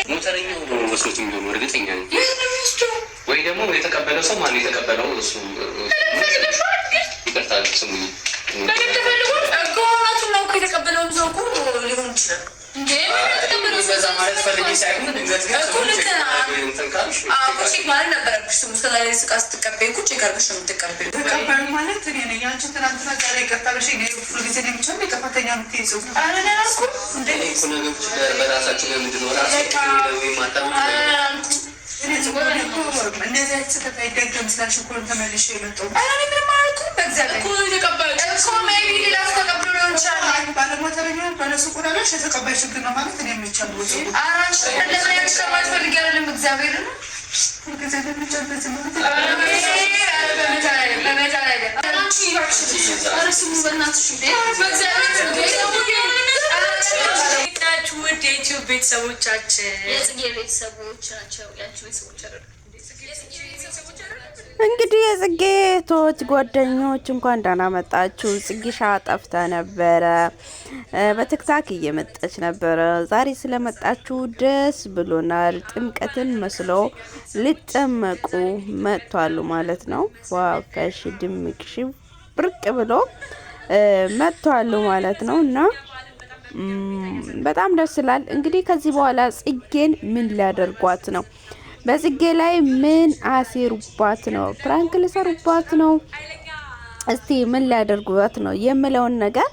ሞተረኛው ወስዶት የሚሆኑ እርግጠኛ ነኝ። ወይ ደግሞ የተቀበለው ሰው ማነው የተቀበለው? እሱ ይቅርታ ስሙኝ የተቀበለውም ሰው እኮ ሊሆን ይችላል። ማለት ነበረብሽ ስሙ እስከዛሬ ስቃ ስትቀበይ ቁጭ ጋርብሽ ነው የምትቀበይው። ተቀበሉ ማለት እኔ ነኝ። አንቺ ትናንትና ዛሬ ይቀርታለሽ ሁሉ ጊዜ ነው የሚቻል የቀፋተኛ ምትይዙ አረናልኩ እንደ ነገሮች በራሳችን ምንድን ነው ራሱ እንደዚህ አይነት ስህተት አይደገም ስላልሽ እኮ ተመልሼ የመጣሁት። ምንም አላልኩም። በእግዚአብሔር እኮ የተቀበሉት እኮ ሜይቢ ሌላ ተቀብሎ ሊሆን ይችላል። ባለሞተረኛ ባለሱቁ ላለሽ የተቀባይ ችግር ነው ማለት እኔ የሚቻል ቦ አራሽ እንደምን ያልሽ ከማለት ፈልጌ አይደለም። እግዚአብሔር ነው ሁልጊዜ በሚቻልበት ውድ የዩቲዩብ ቤተሰቦቻችን የጽጌ ቤተሰቦች ናቸው። ያንቺ ቤተሰቦች አይደሉም። እንግዲህ የጽጌ እህቶች ጓደኞች እንኳን ደህና መጣችሁ። ጽጌሻ ጠፍታ ነበረ፣ በቲክታክ እየመጣች ነበረ። ዛሬ ስለመጣችሁ ደስ ብሎናል። ጥምቀትን መስሎ ሊጠመቁ መጥቷሉ ማለት ነው። ዋፈሽ ድምቅሽ ብርቅ ብሎ መጥቷሉ ማለት ነው እና በጣም ደስ ይላል። እንግዲህ ከዚህ በኋላ ጽጌን ምን ሊያደርጓት ነው? በጽጌ ላይ ምን አሲሩባት ነው? ፕራንክ ሊሰሩባት ነው? እስቲ ምን ሊያደርጉባት ነው የምለውን ነገር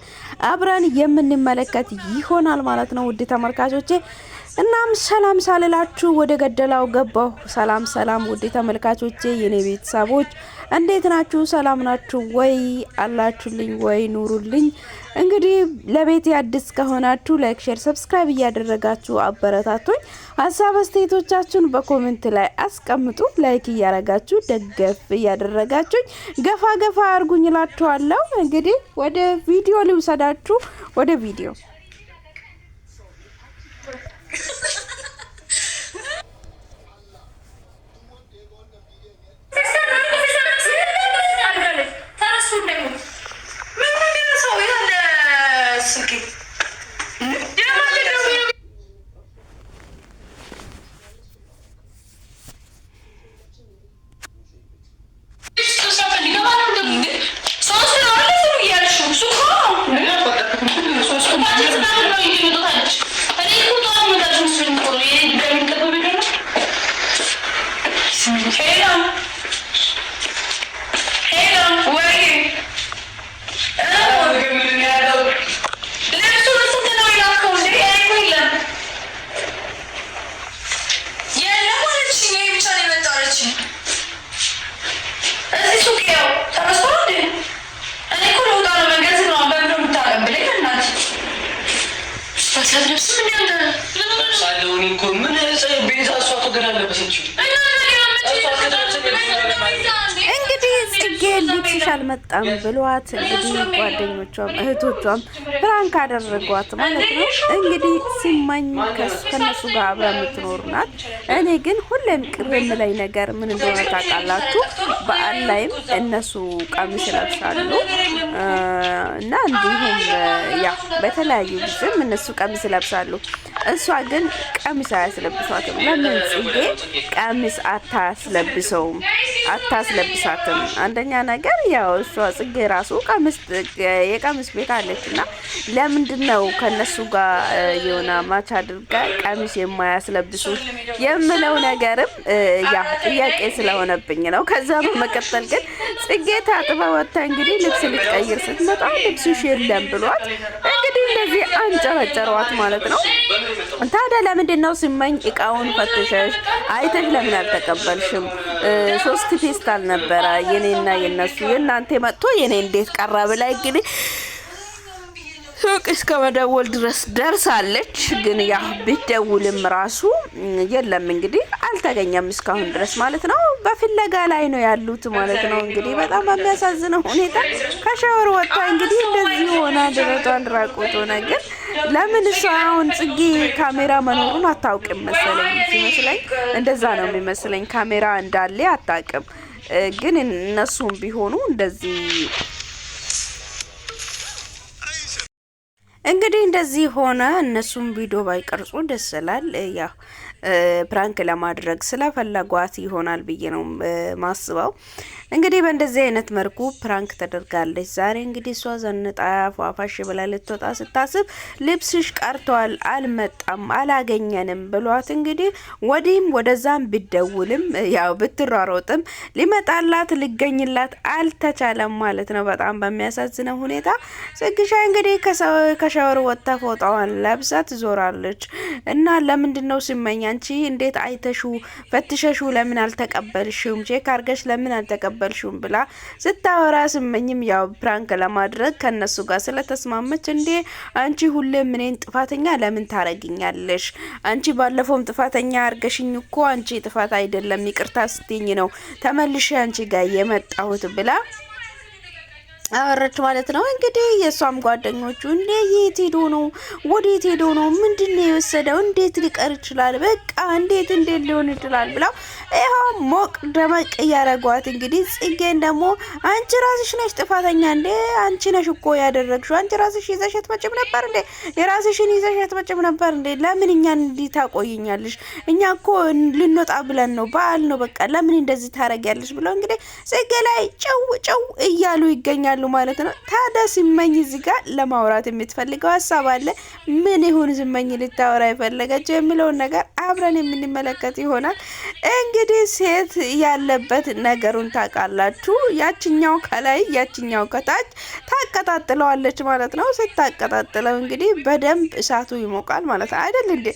አብረን የምንመለከት ይሆናል ማለት ነው ውድ ተመልካቾቼ። እናም ሰላም ሳልላችሁ ወደ ገደላው ገባሁ። ሰላም ሰላም ውድ ተመልካቾቼ የኔ ቤተሰቦች እንዴት ናችሁ? ሰላም ናችሁ ወይ? አላችሁልኝ ወይ? ኑሩልኝ። እንግዲህ ለቤት አዲስ ከሆናችሁ ላይክ፣ ሼር፣ ሰብስክራይብ እያደረጋችሁ አበረታቱኝ። ሀሳብ አስተያየቶቻችሁን በኮሜንት ላይ አስቀምጡ። ላይክ እያደረጋችሁ ደገፍ እያደረጋችሁኝ ገፋ ገፋ አድርጉኝ እላችኋለሁ። እንግዲህ ወደ ቪዲዮ ልውሰዳችሁ። ወደ ቪዲዮ እንግዲህ ጽጌ ልብስሽ አልመጣም ብሏት እንግዲህ ጓደኞቿም እህቶቿም ፕራንክ አደረጓት ማለት ነው። እንግዲህ ሲማኝ ከነሱ ጋር አብራ የምትኖር ናት። እኔ ግን ሁሌም ቅር የምለኝ ነገር ምን እንደሆነ ታውቃላችሁ? በዓል ላይም እነሱ ቀሚስ ይለብሳሉ እና እንዲሁም ያ በተለያዩ ጊዜም እነሱ ቀሚስ ይለብሳሉ። እሷ ግን ቀሚስ አያስለብሷትም። ለምን ጽጌ ቀሚስ አታስለብሳትም? አንደኛ ነገር ያው እሷ ጽጌ ራሱ የቀሚስ ቤት አለችና ለምንድነው ከነሱ ጋር የሆነ ማች አድርጋ ቀሚስ የማያስለብሱት የምለው ነገርም ያ ጥያቄ ስለሆነብኝ ነው። ከዛ በመቀጠል ግን ጽጌ ታጥባ ወጣ እንግዲህ ልብስ ልትቀይር ስትመጣ ልብስሽ የለም ብሏት እንግዲህ እንደዚህ አንጨረጨሯት ማለት ነው። ታዲያ ለምንድን ነው ሲመኝ እቃውን ፈትሸሽ አይተሽ ለምን አልተቀበልሽም? 3 ፌስታል ነበረ የኔና የነሱ የናንተ መጥቶ የኔ እንዴት ቀረበ ላይ እንግዲህ ሱቅ እስከ መደወል ድረስ ደርሳለች። ግን ያ ቢደውልም ራሱ የለም እንግዲህ አልተገኘም እስካሁን ድረስ ማለት ነው። በፍለጋ ላይ ነው ያሉት ማለት ነው። እንግዲህ በጣም በሚያሳዝነው ሁኔታ ከሻወር ወጣ እንግዲህ እንደዚህ ሆና ደረቷን ራቆት ሆነ። ግን ለምን እሷ አሁን ጽጌ ካሜራ መኖሩን አታውቅም መሰለኝ። ሲመስለኝ እንደዛ ነው የሚመስለኝ። ካሜራ እንዳለ አታውቅም። ግን እነሱም ቢሆኑ እንደዚህ እንግዲህ እንደዚህ ሆነ። እነሱም ቪዲዮ ባይቀርጹ ደስ ይላል። ያው ፕራንክ ለማድረግ ስለፈለጓት ይሆናል ብዬ ነው ማስበው። እንግዲህ በእንደዚህ አይነት መልኩ ፕራንክ ተደርጋለች። ዛሬ እንግዲህ እሷ ዘንጣ ፏፋሽ ብላ ልትወጣ ስታስብ ልብስሽ ቀርቷል፣ አልመጣም፣ አላገኘንም ብሏት እንግዲህ ወዲህም ወደዛም ቢደውልም ያው ብትሯሮጥም ሊመጣላት ሊገኝላት አልተቻለም ማለት ነው። በጣም በሚያሳዝነው ሁኔታ ጽግሻ እንግዲህ ከሻወር ወጥታ ፎጣዋን ለብሳ ትዞራለች እና ለምንድነው ሲመኝ አንቺ እንዴት አይተሹ ፈትሸሹ ለምን አልተቀበልሽም? ቼክ አርገሽ ለምን አልተቀበልሽም? ብላ ስታወራ ስመኝም ያው ፕራንክ ለማድረግ ከነሱ ጋር ስለተስማመች እንዴ አንቺ ሁሌም እኔን ጥፋተኛ ለምን ታረግኛለሽ? አንቺ ባለፈውም ጥፋተኛ አርገሽኝ እኮ አንቺ ጥፋት አይደለም ይቅርታ ስትኝ ነው ተመልሼ አንቺ ጋር የመጣሁት ብላ አወረች ማለት ነው። እንግዲህ የሷም ጓደኞቹ እንዴ የት ሄዶ ነው? ወዴት ሄዶ ነው? ምንድነው የወሰደው? እንዴት ሊቀር ይችላል? በቃ እንዴት ሊሆን ይችላል ብለው ይሄው ሞቅ ደመቅ ያረጓት። እንግዲህ ጽጌን ደግሞ አንቺ ራስሽ ነሽ ጥፋተኛ እንዴ አንቺ ነሽ እኮ ያደረግሽው አንቺ ራስሽ ይዘሽ አትመጭም ነበር እንዴ የራስሽን ይዘሽ አትመጭም ነበር እንዴ ለምን እኛን እንዲህ ታቆይኛለሽ? እኛ እኮ ልንወጣ ብለን ነው በዓል ነው በቃ ለምን እንደዚህ ታረጊያለሽ? ብለው እንግዲህ ጽጌ ላይ ጨው እያሉ ይገኛሉ ማለት ነው። ታዲያ ሲመኝ እዚህ ጋር ለማውራት የምትፈልገው ሀሳብ አለ። ምን ይሁን ሲመኝ ልታወራ የፈለገችው የሚለውን ነገር አብረን የምንመለከት ይሆናል። እንግዲህ ሴት ያለበት ነገሩን ታውቃላችሁ። ያችኛው ከላይ ያችኛው ከታች ታቀጣጥለዋለች ማለት ነው። ስታቀጣጥለው እንግዲህ በደንብ እሳቱ ይሞቃል ማለት አይደል እንዴ?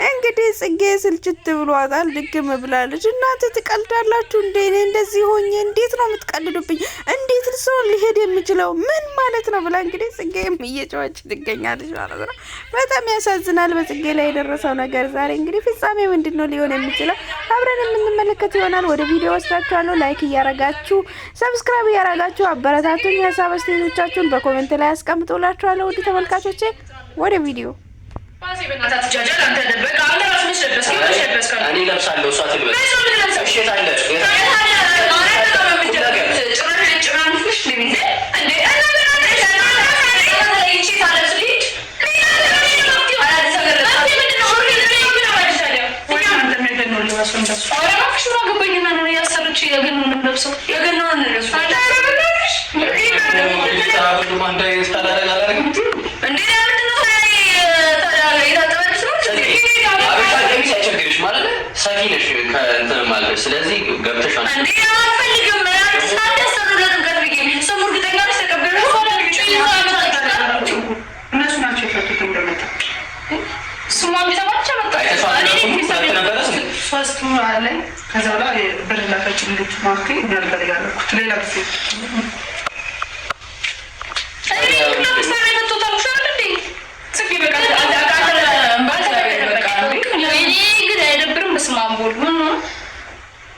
እንግዲህ ጽጌ ስልችት ብሏታል፣ ድግም ብላለች። እናንተ ትቀልዳላችሁ እንዴ? እኔ እንደዚህ ሆኜ እንዴት ነው የምትቀልዱብኝ? እንዴት ሰው ሊሄድ የሚችለው ምን ማለት ነው ብላ እንግዲህ ጽጌም እየጮኸች ትገኛለች ማለት ነው። በጣም ያሳዝናል በጽጌ ላይ የደረሰው ነገር። ዛሬ እንግዲህ ፍጻሜ ምንድነው ሊሆን የሚችለው አብረን የምንመለከት ይሆናል። ወደ ቪዲዮ ወስዳችኋለሁ። ላይክ እያረጋችሁ ሰብስክራይብ እያረጋችሁ አበረታቱኝ። ሀሳብ አስተያየቶቻችሁን በኮሜንት ላይ አስቀምጡላችኋለሁ። ውድ ተመልካቾቼ ወደ ቪዲዮ ስለዚህ ገብተሻል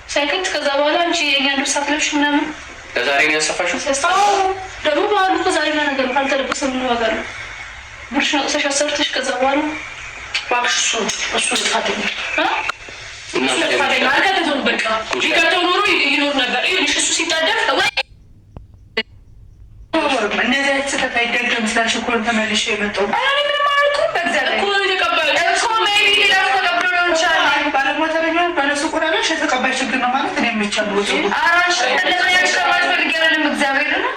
ሳይከት ከዛ በኋላ አንቺ የኛ ልብስ አትለብሽ ምናምን ከዛሬ ነው ያሰፋሽው? ደግሞ ባሉ ከዛሬ ነው ነገር ካልተለበሰ ምን ዋጋ ነው? ብርሽ ነው ተሻሰርተሽ ከዛ በኋላ ባክሽ እሱ ተፋደኝ እና ተፋደኝ አልከተው በቃ ይከተው ኖሮ ይኖር ነበር። ይኸውልሽ እሱ ሲታደፍ ወይ እንደዚህ አይተህ ታይደግም ስላሽ እኮ ተመልሼ የመጣው አይ ምንም አልኩም። በእግዚአብሔር እኮ ተቀበል እኮ ሜቢ ሌላ ተቀብሎ ነው እንቻላለን ባለሞተረኛው ባለሱ ቆራለሽ የተቀባይ ችግር ነው ማለት ነው የሚቻለው ወጡ አራሽ ለምን ያሽከማል ፈልገናል እግዚአብሔር ነው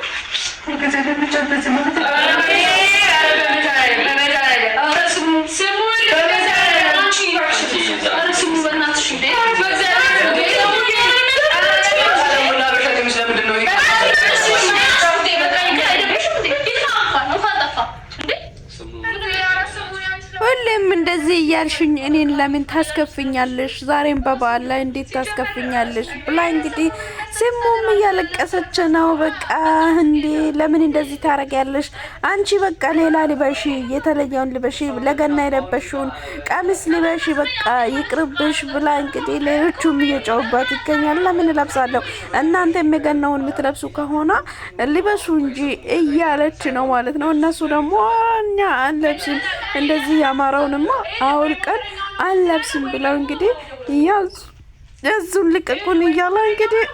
ከዚህ ተጨበጥ ማለት ነው ሁሌም እንደዚህ እያልሽኝ እኔን ለምን ታስከፍኛለሽ? ዛሬም በበዓል ላይ እንዴት ታስከፍኛለሽ? ብላ እንግዲህ ስሙም እያለቀሰች ነው። በቃ እንዴ ለምን እንደዚህ ታረጊያለሽ? አንቺ በቃ ሌላ ልበሺ፣ የተለየውን ልበሺ፣ ለገና የለበሽውን ቀሚስ ልበሺ፣ በቃ ይቅርብሽ ብላ እንግዲህ ሌሎቹም እየጨውባት ይገኛል። ለምን እለብሳለሁ? እናንተ የገናውን የምትለብሱ ከሆነ ልበሱ እንጂ እያለች ነው ማለት ነው። እነሱ ደግሞ እኛ አንለብስም እንደዚህ ያማረውንማ አውልቀን አንለብስም ብለው እንግዲህ ያዙን ልቀቁን እያለ እንግዲህ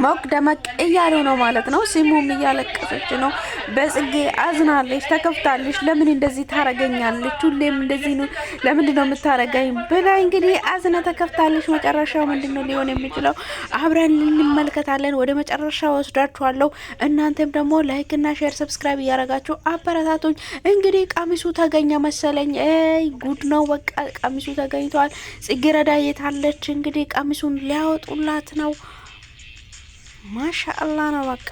ሞቅ ደመቅ እያሉ ነው ማለት ነው። ሲሙም እያለቀሰች ነው። በጽጌ አዝናለች፣ ተከፍታለች። ለምን እንደዚህ ታረገኛለች? ሁሌም እንደዚህ ነው፣ ለምንድን ነው የምታረገኝ ብላ እንግዲህ አዝና ተከፍታለች። መጨረሻው ምንድን ነው ሊሆን የሚችለው አብረን እንመልከታለን። ወደ መጨረሻው ወስዳችኋለሁ። እናንተም ደግሞ ላይክ እና ሼር ሰብስክራይብ እያረጋችሁ አበረታቱኝ። እንግዲህ ቀሚሱ ተገኘ መሰለኝ። ጉድ ነው በቃ ቀሚሱ ተገኝቷል። ጽጌረዳ የታለች? እንግዲህ ቀሚሱን ሊያወጡላት ነው። ማሻአላ ነው በቃ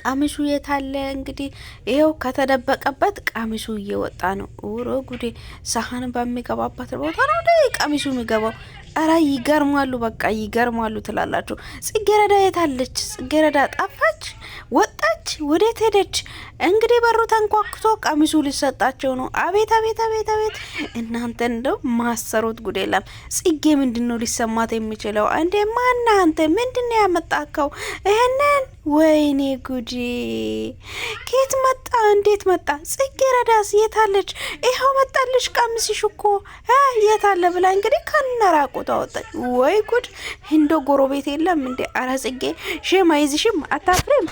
ቀሚሱ የታለ? እንግዲህ ይሄው ከተደበቀበት ቀሚሱ እየወጣ ነው። ኦሮ ጉዴ! ሳህን በሚገባበት ቦታ ነው ቀሚሱ የሚገባው። አራ ይገርማሉ፣ በቃ ይገርማሉ ትላላችሁ። ጽጌረዳ የታለች? ጽጌረዳ ጠፋች፣ ወጣች፣ ወዴት ሄደች? እንግዲህ በሩ ተንኳክቶ ቀሚሱ ሊሰጣቸው ነው። አቤት አቤት አቤት አቤት! እናንተ እንደው ማሰሩት ጉድ የለም። ጽጌ ምንድነው ሊሰማት የሚችለው እንዴ? ማና አንተ ምንድነው ያመጣከው ይሄንን? ወይኔ ጉዲ! ከየት መጣ? እንዴት መጣ? ጽጌረዳስ የታለች? ይኸው መጣልሽ ቀሚስሽ እኮ የታለ ብላ እንግዲህ ከነራቁ ታወጣች። ወይ ጉድ! እንዶ ጎረቤት የለም እንዴ? አረ ጽጌ ሼም አይዝሽም? አታፍሪም?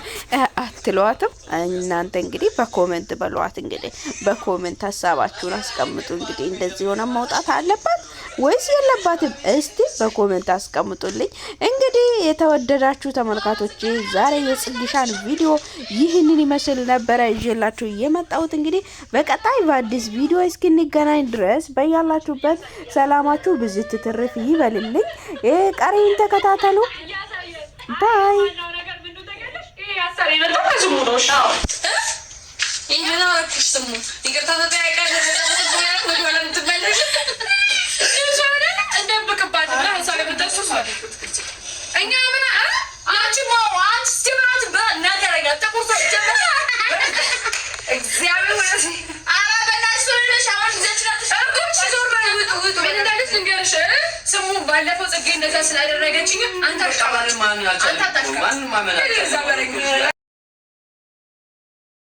አትለዋትም? እናንተ እንግዲህ በኮሜንት በሏት። እንግዲህ በኮሜንት ሀሳባችሁን አስቀምጡ። እንግዲህ እንደዚህ ሆነ መውጣት አለባት ወይስ የለባትም? እስቲ በኮሜንት አስቀምጡልኝ። እንግዲህ የተወደዳችሁ ተመልካቾቼ ዛሬ የጽጌሻን ቪዲዮ ይህንን ይመስል ነበረ ይዤላችሁ የመጣሁት። እንግዲህ በቀጣይ በአዲስ ቪዲዮ እስክንገናኝ ድረስ በያላችሁበት ሰላማችሁ ብዝት ትርፍ ይበልልኝ። ቀሪን ተከታተሉ። ባይ ባለፈው ጽጌ እንደዛ ስላደረገችኝ አንተ